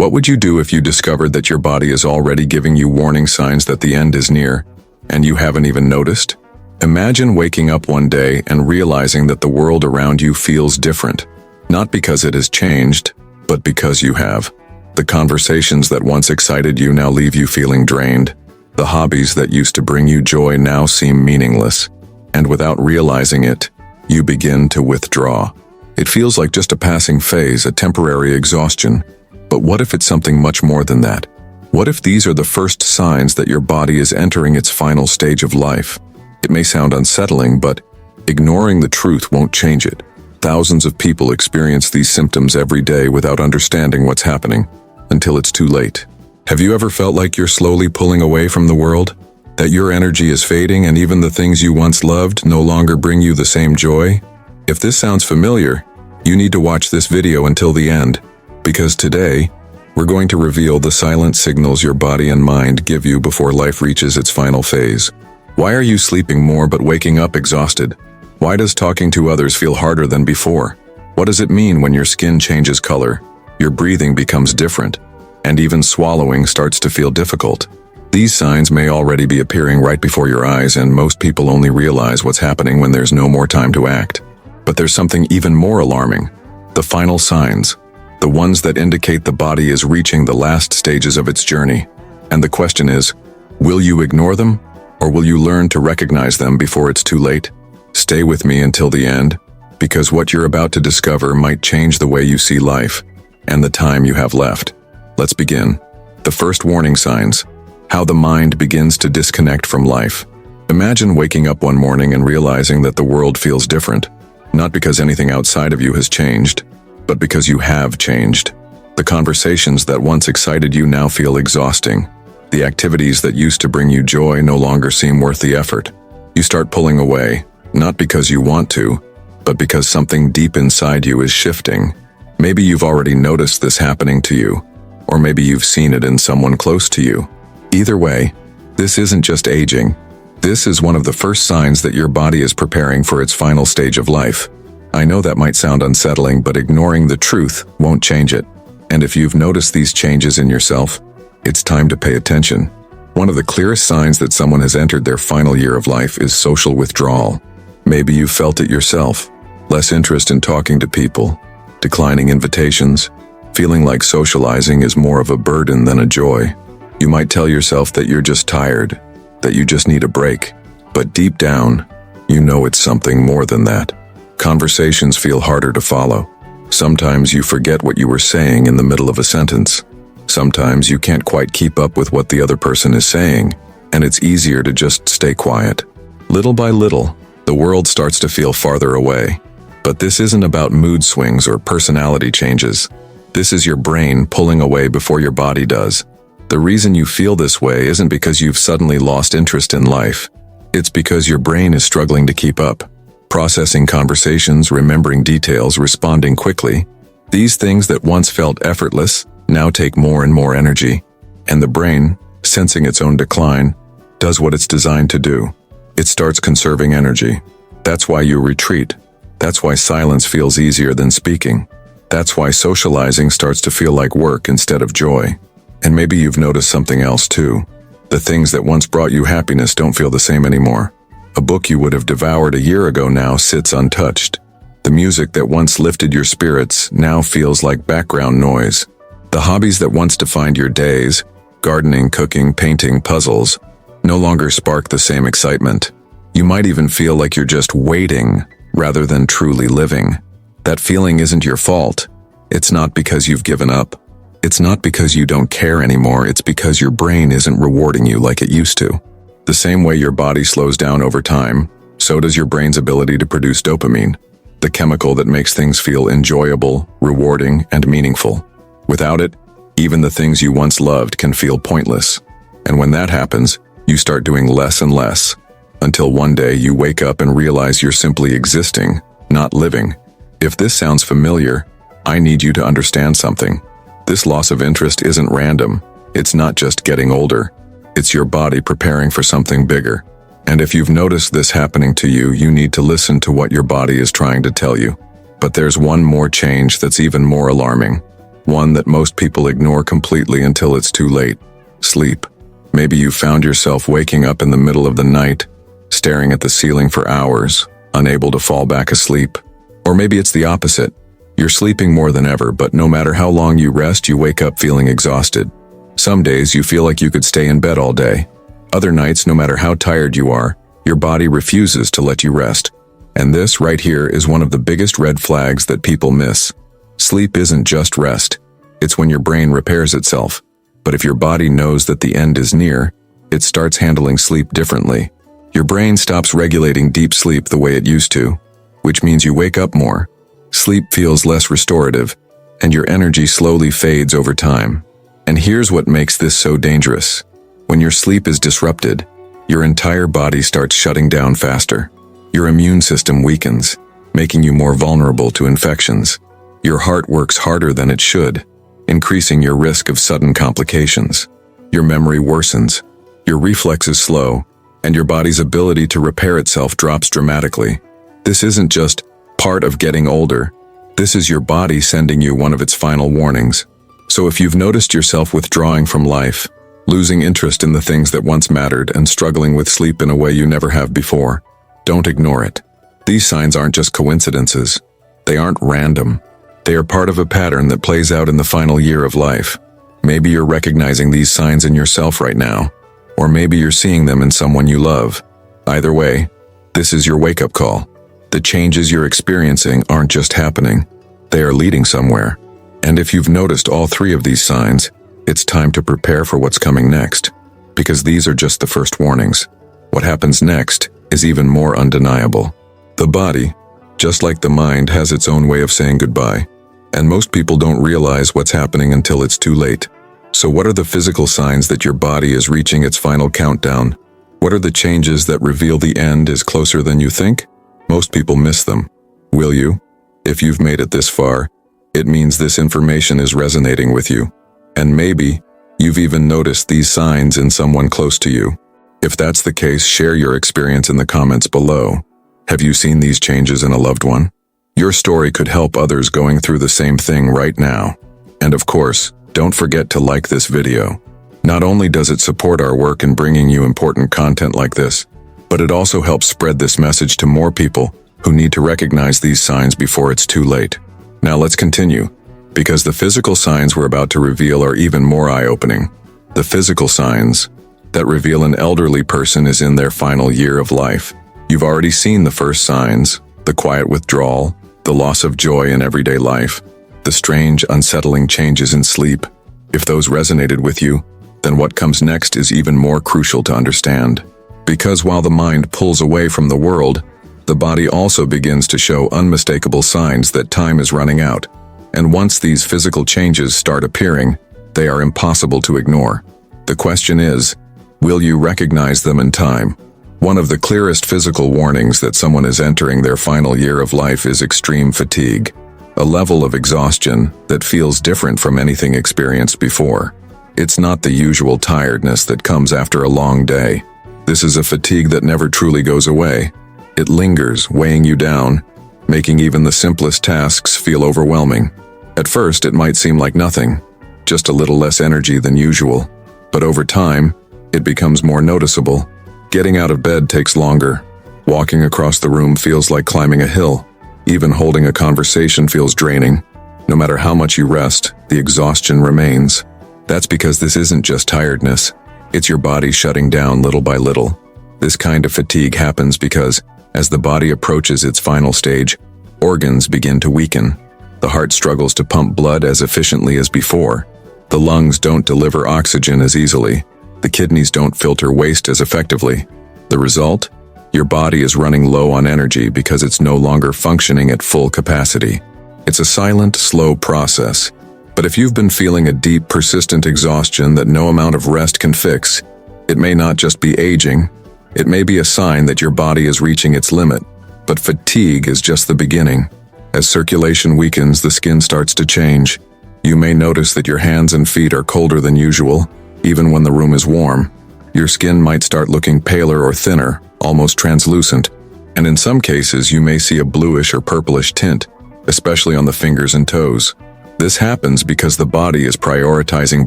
What would you do if you discovered that your body is already giving you warning signs that the end is near, and you haven't even noticed? Imagine waking up one day and realizing that the world around you feels different, not because it has changed, but because you have. The conversations that once excited you now leave you feeling drained. The hobbies that used to bring you joy now seem meaningless, and without realizing it, you begin to withdraw. It feels like just a passing phase, a temporary exhaustion. But what if it's something much more than that? What if these are the first signs that your body is entering its final stage of life? It may sound unsettling, but ignoring the truth won't change it. Thousands of people experience these symptoms every day without understanding what's happening, until it's too late. Have you ever felt like you're slowly pulling away from the world? That your energy is fading and even the things you once loved no longer bring you the same joy? If this sounds familiar, you need to watch this video until the end, because today, we're going to reveal the silent signals your body and mind give you before life reaches its final phase. Why are you sleeping more but waking up exhausted? Why does talking to others feel harder than before? What does it mean when your skin changes color, your breathing becomes different, and even swallowing starts to feel difficult? These signs may already be appearing right before your eyes, and most people only realize what's happening when there's no more time to act. But there's something even more alarming. The final signs. The ones that indicate the body is reaching the last stages of its journey. And the question is, will you ignore them, or will you learn to recognize them before it's too late? Stay with me until the end, because what you're about to discover might change the way you see life and the time you have left. Let's begin. The first warning signs. How the mind begins to disconnect from life. Imagine waking up one morning and realizing that the world feels different, not because anything outside of you has changed, but because you have changed. The conversations that once excited you now feel exhausting. The activities that used to bring you joy no longer seem worth the effort. You start pulling away, not because you want to, but because something deep inside you is shifting. Maybe you've already noticed this happening to you, or maybe you've seen it in someone close to you. Either way, this isn't just aging. This is one of the first signs that your body is preparing for its final stage of life. I know that might sound unsettling, but ignoring the truth won't change it. And if you've noticed these changes in yourself, it's time to pay attention. One of the clearest signs that someone has entered their final year of life is social withdrawal. Maybe you've felt it yourself. Less interest in talking to people, declining invitations, feeling like socializing is more of a burden than a joy. You might tell yourself that you're just tired, that you just need a break, but deep down, you know it's something more than that. Conversations feel harder to follow. Sometimes you forget what you were saying in the middle of a sentence. Sometimes you can't quite keep up with what the other person is saying, and it's easier to just stay quiet. Little by little, the world starts to feel farther away. But this isn't about mood swings or personality changes. This is your brain pulling away before your body does. The reason you feel this way isn't because you've suddenly lost interest in life. It's because your brain is struggling to keep up. Processing conversations, remembering details, responding quickly. These things that once felt effortless now take more and more energy. And the brain, sensing its own decline, does what it's designed to do. It starts conserving energy. That's why you retreat. That's why silence feels easier than speaking. That's why socializing starts to feel like work instead of joy. And maybe you've noticed something else too. The things that once brought you happiness don't feel the same anymore. A book you would have devoured a year ago now sits untouched. The music that once lifted your spirits now feels like background noise. The hobbies that once defined your days, gardening, cooking, painting, puzzles, no longer spark the same excitement. You might even feel like you're just waiting rather than truly living. That feeling isn't your fault. It's not because you've given up. It's not because you don't care anymore. It's because your brain isn't rewarding you like it used to. The same way your body slows down over time, so does your brain's ability to produce dopamine, the chemical that makes things feel enjoyable, rewarding, and meaningful. Without it, even the things you once loved can feel pointless. And when that happens, you start doing less and less, until one day you wake up and realize you're simply existing, not living. If this sounds familiar, I need you to understand something. This loss of interest isn't random. It's not just getting older. It's your body preparing for something bigger. And if you've noticed this happening to you, you need to listen to what your body is trying to tell you. But there's one more change that's even more alarming. one that most people ignore completely until it's too late: sleep. Maybe you found yourself waking up in the middle of the night, staring at the ceiling for hours, unable to fall back asleep. Or maybe it's the opposite. You're sleeping more than ever, but no matter how long you rest, you wake up feeling exhausted. Some days you feel like you could stay in bed all day. Other nights, no matter how tired you are, your body refuses to let you rest. And this right here is one of the biggest red flags that people miss. Sleep isn't just rest. It's when your brain repairs itself. But if your body knows that the end is near, it starts handling sleep differently. Your brain stops regulating deep sleep the way it used to, which means you wake up more. Sleep feels less restorative, and your energy slowly fades over time. And here's what makes this so dangerous. When your sleep is disrupted, your entire body starts shutting down faster. Your immune system weakens, making you more vulnerable to infections. Your heart works harder than it should, increasing your risk of sudden complications. Your memory worsens, your reflexes slow, and your body's ability to repair itself drops dramatically. This isn't just part of getting older. This is your body sending you one of its final warnings. So if you've noticed yourself withdrawing from life, losing interest in the things that once mattered, and struggling with sleep in a way you never have before, don't ignore it. These signs aren't just coincidences. They aren't random. They are part of a pattern that plays out in the final year of life. Maybe you're recognizing these signs in yourself right now, or maybe you're seeing them in someone you love. Either way, this is your wake-up call. The changes you're experiencing aren't just happening. They are leading somewhere. And if you've noticed all three of these signs, it's time to prepare for what's coming next. Because these are just the first warnings. What happens next is even more undeniable. The body, just like the mind, has its own way of saying goodbye. And most people don't realize what's happening until it's too late. So what are the physical signs that your body is reaching its final countdown? What are the changes that reveal the end is closer than you think? Most people miss them. Will you? If you've made it this far, it means this information is resonating with you. And maybe you've even noticed these signs in someone close to you. If that's the case, share your experience in the comments below. Have you seen these changes in a loved one? Your story could help others going through the same thing right now. And of course, don't forget to like this video. Not only does it support our work in bringing you important content like this, but it also helps spread this message to more people who need to recognize these signs before it's too late. Now let's continue, because the physical signs we're about to reveal are even more eye-opening. The physical signs that reveal an elderly person is in their final year of life. You've already seen the first signs: the quiet withdrawal, the loss of joy in everyday life, the strange, unsettling changes in sleep. If those resonated with you, then what comes next is even more crucial to understand. Because while the mind pulls away from the world, the body also begins to show unmistakable signs that time is running out. And once these physical changes start appearing, they are impossible to ignore. The question is, will you recognize them in time? One of the clearest physical warnings that someone is entering their final year of life is extreme fatigue, a level of exhaustion that feels different from anything experienced before. It's not the usual tiredness that comes after a long day. This is a fatigue that never truly goes away. It lingers, weighing you down, making even the simplest tasks feel overwhelming. At first, it might seem like nothing, just a little less energy than usual. But over time, it becomes more noticeable. Getting out of bed takes longer. Walking across the room feels like climbing a hill. Even holding a conversation feels draining. No matter how much you rest, the exhaustion remains. That's because this isn't just tiredness. It's your body shutting down little by little. This kind of fatigue happens because, as the body approaches its final stage, organs begin to weaken. The heart struggles to pump blood as efficiently as before. The lungs don't deliver oxygen as easily. The kidneys don't filter waste as effectively. The result? Your body is running low on energy because it's no longer functioning at full capacity. It's a silent, slow process. But if you've been feeling a deep, persistent exhaustion that no amount of rest can fix, it may not just be aging. It may be a sign that your body is reaching its limit. But fatigue is just the beginning. As circulation weakens, the skin starts to change. You may notice that your hands and feet are colder than usual, even when the room is warm. Your skin might start looking paler or thinner, almost translucent. And in some cases, you may see a bluish or purplish tint, especially on the fingers and toes. This happens because the body is prioritizing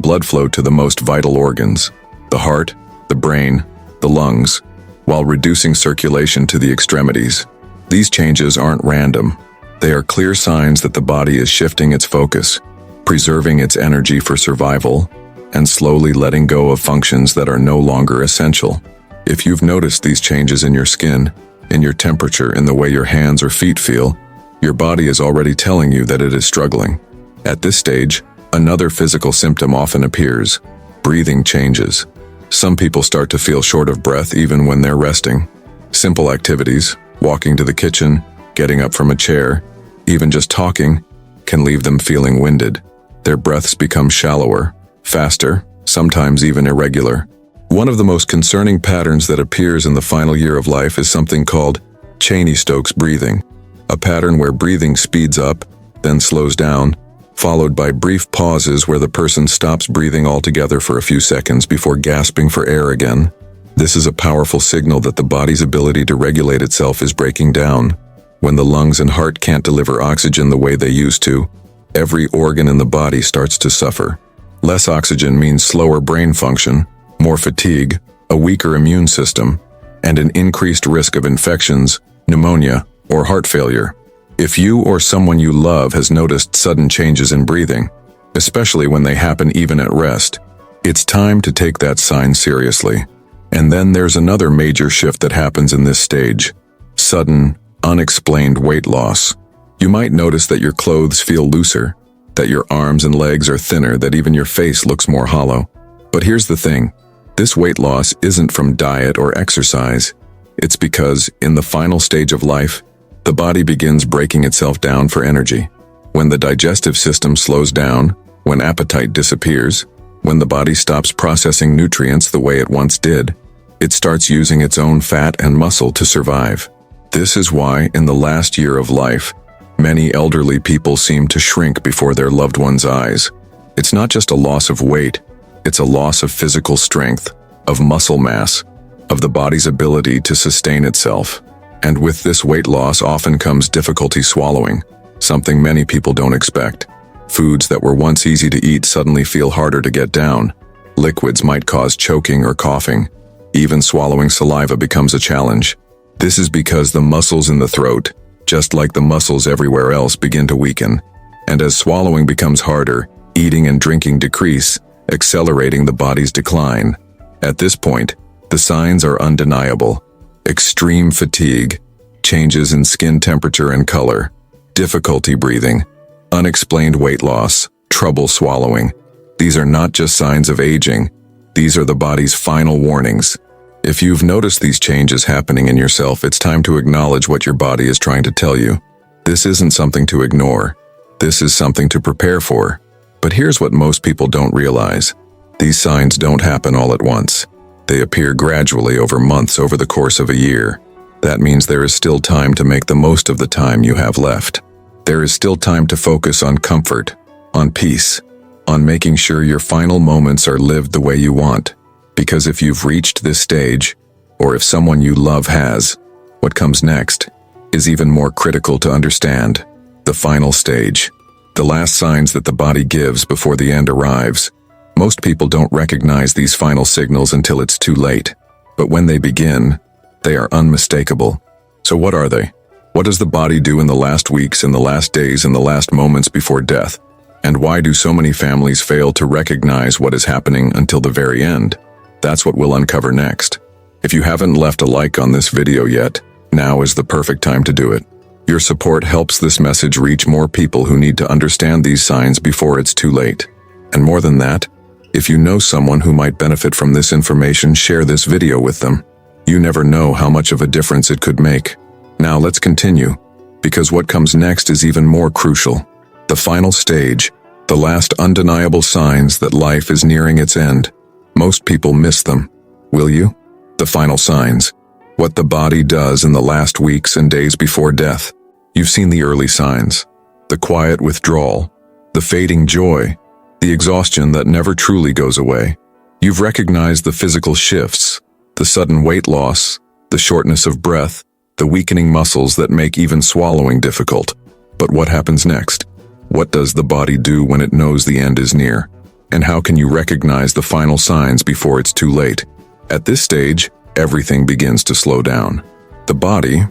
blood flow to the most vital organs, the heart, the brain, the lungs, while reducing circulation to the extremities. These changes aren't random. They are clear signs that the body is shifting its focus, preserving its energy for survival, and slowly letting go of functions that are no longer essential. If you've noticed these changes in your skin, in your temperature, in the way your hands or feet feel, your body is already telling you that it is struggling. At this stage, another physical symptom often appears: breathing changes. Some people start to feel short of breath even when they're resting. Simple activities, walking to the kitchen, getting up from a chair, even just talking, can leave them feeling winded. Their breaths become shallower, faster, sometimes even irregular. One of the most concerning patterns that appears in the final year of life is something called Cheney-Stokes breathing, a pattern where breathing speeds up, then slows down, followed by brief pauses where the person stops breathing altogether for a few seconds before gasping for air again. This is a powerful signal that the body's ability to regulate itself is breaking down. When the lungs and heart can't deliver oxygen the way they used to, every organ in the body starts to suffer. Less oxygen means slower brain function, more fatigue, a weaker immune system, and an increased risk of infections, pneumonia, or heart failure. If you or someone you love has noticed sudden changes in breathing, especially when they happen even at rest, it's time to take that sign seriously. And then there's another major shift that happens in this stage: sudden, unexplained weight loss. You might notice that your clothes feel looser, that your arms and legs are thinner, that even your face looks more hollow. But here's the thing: this weight loss isn't from diet or exercise. It's because, in the final stage of life, the body begins breaking itself down for energy. When the digestive system slows down, when appetite disappears, when the body stops processing nutrients the way it once did, it starts using its own fat and muscle to survive. This is why, in the last year of life, many elderly people seem to shrink before their loved ones' eyes. It's not just a loss of weight, it's a loss of physical strength, of muscle mass, of the body's ability to sustain itself. And with this weight loss often comes difficulty swallowing, something many people don't expect. Foods that were once easy to eat suddenly feel harder to get down. Liquids might cause choking or coughing. Even swallowing saliva becomes a challenge. This is because the muscles in the throat, just like the muscles everywhere else, begin to weaken. And as swallowing becomes harder, eating and drinking decrease, accelerating the body's decline. At this point, the signs are undeniable: extreme fatigue, changes in skin temperature and color, difficulty breathing, unexplained weight loss, trouble swallowing. These are not just signs of aging. These are the body's final warnings. If you've noticed these changes happening in yourself, it's time to acknowledge what your body is trying to tell you. This isn't something to ignore. This is something to prepare for. But here's what most people don't realize: these signs don't happen all at once. They appear gradually over months, over the course of a year. That means there is still time to make the most of the time you have left. There is still time to focus on comfort, on peace, on making sure your final moments are lived the way you want. Because if you've reached this stage, or if someone you love has, what comes next is even more critical to understand: the final stage, the last signs that the body gives before the end arrives. Most people don't recognize these final signals until it's too late. But when they begin, they are unmistakable. So what are they? What does the body do in the last weeks, in the last days, in the last moments before death? And why do so many families fail to recognize what is happening until the very end? That's what we'll uncover next. If you haven't left a like on this video yet, now is the perfect time to do it. Your support helps this message reach more people who need to understand these signs before it's too late. And more than that, if you know someone who might benefit from this information, share this video with them. You never know how much of a difference it could make. Now let's continue, because what comes next is even more crucial. The final stage, the last undeniable signs that life is nearing its end. Most people miss them. Will you? The final signs. What the body does in the last weeks and days before death. You've seen the early signs. The quiet withdrawal, the fading joy, the exhaustion that never truly goes away. You've recognized the physical shifts, the sudden weight loss, the shortness of breath, the weakening muscles that make even swallowing difficult. But what happens next? What does the body do when it knows the end is near? And how can you recognize the final signs before it's too late? At this stage, everything begins to slow down. The body,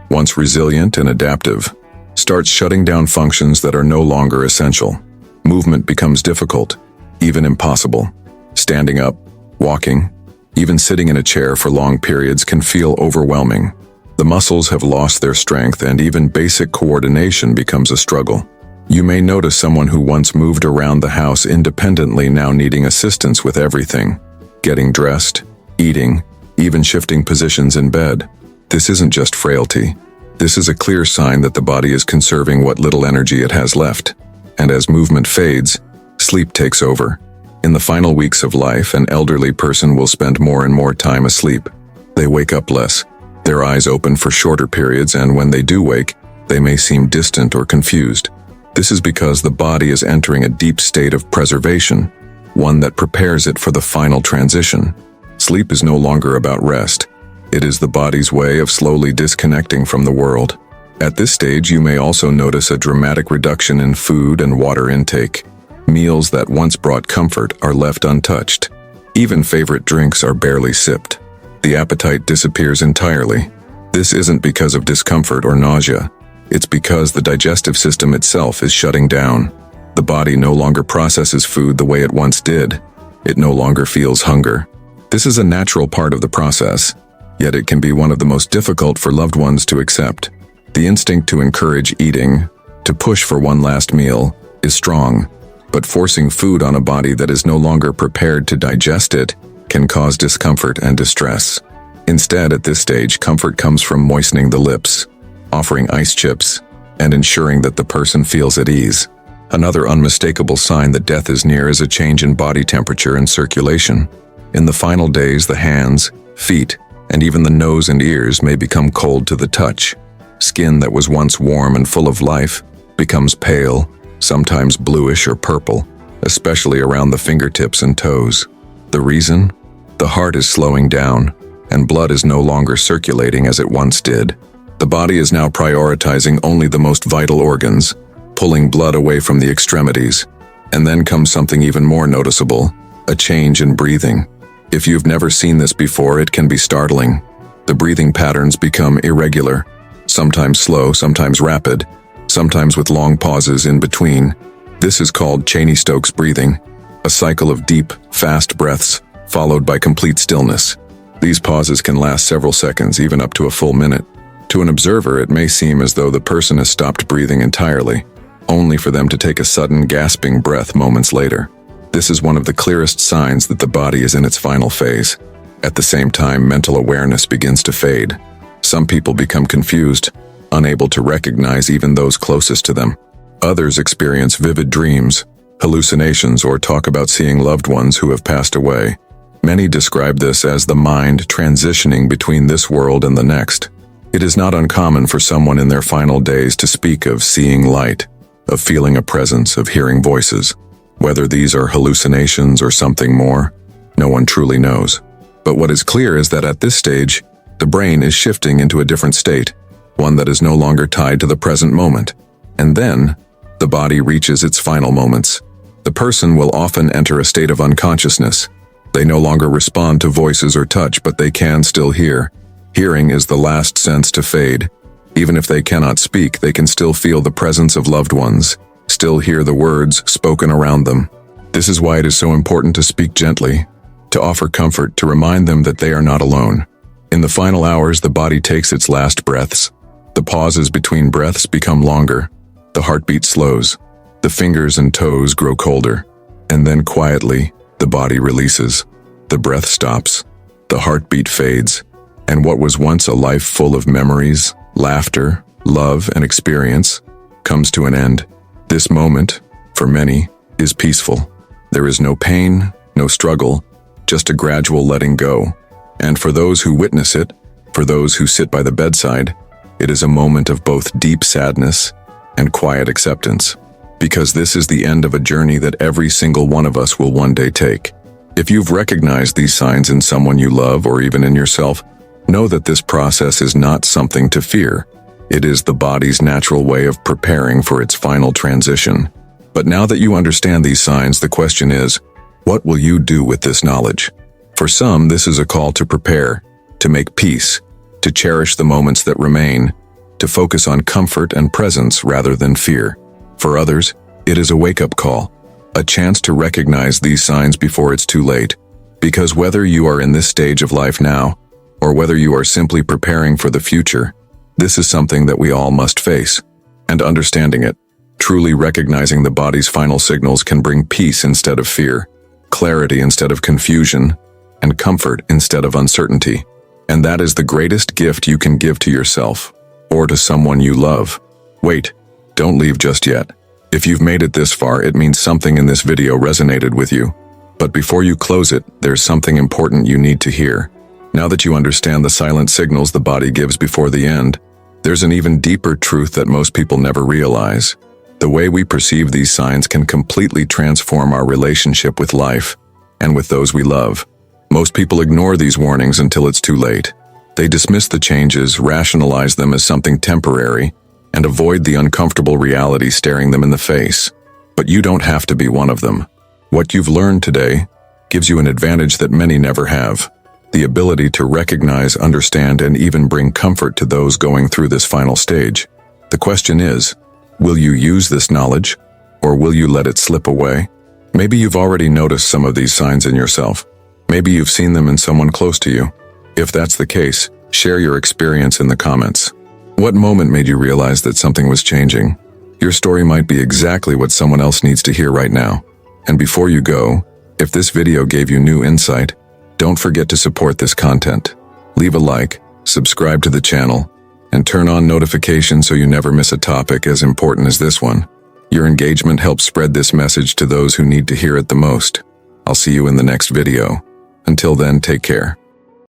once resilient and adaptive, starts shutting down functions that are no longer essential. Movement becomes difficult, even impossible. Standing up, walking, even sitting in a chair for long periods can feel overwhelming. The muscles have lost their strength and even basic coordination becomes a struggle. You may notice someone who once moved around the house independently now needing assistance with everything. Getting dressed, eating, even shifting positions in bed. This isn't just frailty. This is a clear sign that the body is conserving what little energy it has left. And as movement fades, sleep takes over. In the final weeks of life, an elderly person will spend more and more time asleep. They wake up less. Their eyes open for shorter periods, and when they do wake, they may seem distant or confused. This is because the body is entering a deep state of preservation, one that prepares it for the final transition. Sleep is no longer about rest. It is the body's way of slowly disconnecting from the world. At this stage, you may also notice a dramatic reduction in food and water intake. Meals that once brought comfort are left untouched. Even favorite drinks are barely sipped. The appetite disappears entirely. This isn't because of discomfort or nausea. It's because the digestive system itself is shutting down. The body no longer processes food the way it once did. It no longer feels hunger. This is a natural part of the process, yet it can be one of the most difficult for loved ones to accept. The instinct to encourage eating, to push for one last meal, is strong, but forcing food on a body that is no longer prepared to digest it can cause discomfort and distress. Instead, at this stage, comfort comes from moistening the lips, offering ice chips, and ensuring that the person feels at ease. Another unmistakable sign that death is near is a change in body temperature and circulation. In the final days, the hands, feet, and even the nose and ears may become cold to the touch. Skin that was once warm and full of life becomes pale, sometimes bluish or purple, especially around the fingertips and toes. The reason? The heart is slowing down, and blood is no longer circulating as it once did. The body is now prioritizing only the most vital organs, pulling blood away from the extremities. And then comes something even more noticeable, a change in breathing. If you've never seen this before, it can be startling. The breathing patterns become irregular, sometimes slow, sometimes rapid, sometimes with long pauses in between. This is called Cheney-Stokes breathing, a cycle of deep, fast breaths, followed by complete stillness. These pauses can last several seconds, even up to a full minute. To an observer, it may seem as though the person has stopped breathing entirely, only for them to take a sudden gasping breath moments later. This is one of the clearest signs that the body is in its final phase. At the same time, mental awareness begins to fade. Some people become confused, unable to recognize even those closest to them. Others experience vivid dreams, hallucinations, or talk about seeing loved ones who have passed away. Many describe this as the mind transitioning between this world and the next. It is not uncommon for someone in their final days to speak of seeing light, of feeling a presence, of hearing voices. Whether these are hallucinations or something more, no one truly knows. But what is clear is that at this stage, the brain is shifting into a different state, one that is no longer tied to the present moment. And then, the body reaches its final moments. The person will often enter a state of unconsciousness. They no longer respond to voices or touch, but they can still hear. Hearing is the last sense to fade. Even if they cannot speak, they can still feel the presence of loved ones, still hear the words spoken around them. This is why it is so important to speak gently, to offer comfort, to remind them that they are not alone. In the final hours, the body takes its last breaths. The pauses between breaths become longer. The heartbeat slows. The fingers and toes grow colder. And then quietly, the body releases. The breath stops. The heartbeat fades. And what was once a life full of memories, laughter, love, and experience comes to an end. This moment, for many, is peaceful. There is no pain, no struggle, just a gradual letting go. And for those who witness it, for those who sit by the bedside, it is a moment of both deep sadness and quiet acceptance. Because this is the end of a journey that every single one of us will one day take. If you've recognized these signs in someone you love or even in yourself, know that this process is not something to fear. It is the body's natural way of preparing for its final transition. But now that you understand these signs, the question is, what will you do with this knowledge? For some, this is a call to prepare, to make peace, to cherish the moments that remain, to focus on comfort and presence rather than fear. For others, it is a wake-up call, a chance to recognize these signs before it's too late. Because whether you are in this stage of life now, or whether you are simply preparing for the future, this is something that we all must face. And understanding it, truly recognizing the body's final signals, can bring peace instead of fear, clarity instead of confusion, and comfort instead of uncertainty. And that is the greatest gift you can give to yourself, or to someone you love. Wait, don't leave just yet. If you've made it this far, it means something in this video resonated with you. But before you close it, there's something important you need to hear. Now that you understand the silent signals the body gives before the end, there's an even deeper truth that most people never realize. The way we perceive these signs can completely transform our relationship with life and with those we love. Most people ignore these warnings until it's too late. They dismiss the changes, rationalize them as something temporary, and avoid the uncomfortable reality staring them in the face. But you don't have to be one of them. What you've learned today gives you an advantage that many never have: the ability to recognize, understand, and even bring comfort to those going through this final stage. The question is, will you use this knowledge, or will you let it slip away? Maybe you've already noticed some of these signs in yourself. Maybe you've seen them in someone close to you. If that's the case, share your experience in the comments. What moment made you realize that something was changing? Your story might be exactly what someone else needs to hear right now. And before you go, if this video gave you new insight, don't forget to support this content. Leave a like, subscribe to the channel, and turn on notifications so you never miss a topic as important as this one. Your engagement helps spread this message to those who need to hear it the most. I'll see you in the next video. Until then, take care.